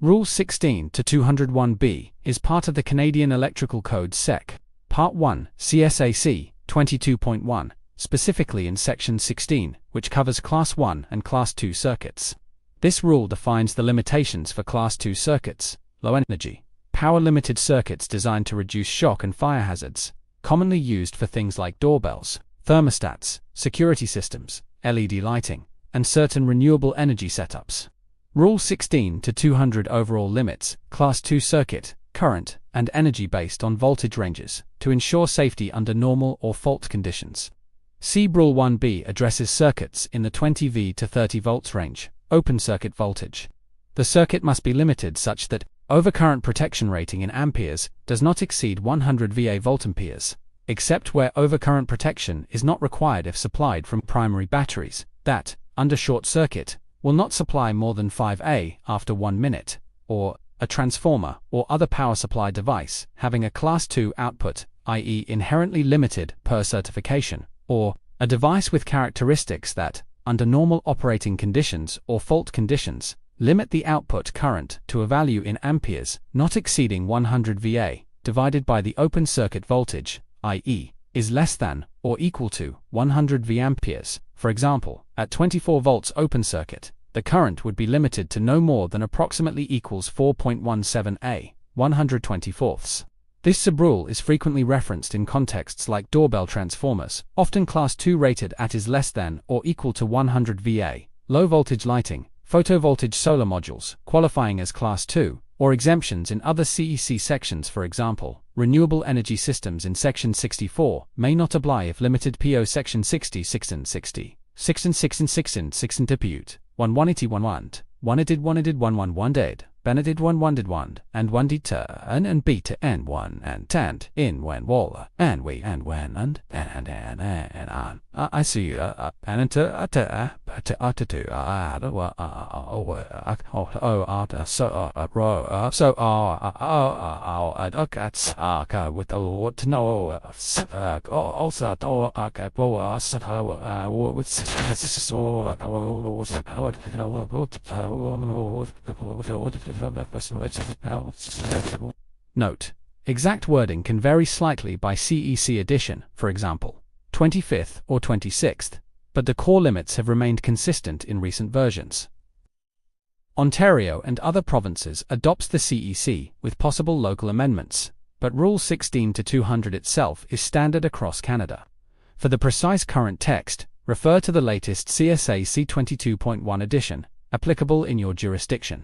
Rule 16.201b is part of the Canadian Electrical Code SEC, Part 1, CSA C22.1, specifically in Section 16, which covers Class 1 and Class 2 circuits. This rule defines the limitations for Class 2 circuits, low-energy, power-limited circuits designed to reduce shock and fire hazards, commonly used for things like doorbells, thermostats, security systems, LED lighting, and certain renewable energy setups. Rule 16.200 overall limits Class 2 circuit, current, and energy based on voltage ranges, to ensure safety under normal or fault conditions. C Rule 1b addresses circuits in the 20 V to 30 volts range, open circuit voltage. The circuit must be limited such that overcurrent protection rating in amperes does not exceed 100 VA voltamperes, except where overcurrent protection is not required if supplied from primary batteries that, under short circuit, will not supply more than 5A after 1 minute, or a transformer or other power supply device having a Class 2 output, i.e. inherently limited per certification, or a device with characteristics that, under normal operating conditions or fault conditions, limit the output current to a value in amperes not exceeding 100 VA, divided by the open circuit voltage, i.e., is less than or equal to 100 VA. For example, at 24 volts open circuit, the current would be limited to no more than approximately equals 4.17 A, 124ths. This sub-rule is frequently referenced in contexts like doorbell transformers, often Class 2 rated at is less than or equal to 100 VA, low voltage lighting, photovoltaic solar modules, qualifying as Class 2, or exemptions in other CEC sections. For example, renewable energy systems in Section 64 may not apply if limited PO Section 60 Section 60, Section 6 Depute, 1 did, Benedid 1 did 1, and 1 did turn and B to N1 and tant in when wall, and we and when and on. I see and to with the Lord to know also Note: exact wording can vary slightly by CEC edition, for example, 25th or 26th, but the core limits have remained consistent in recent versions. Ontario and other provinces adopts the CEC with possible local amendments, but Rule 16.200 itself is standard across Canada. For the precise current text, refer to the latest CSA C22.1 edition, applicable in your jurisdiction.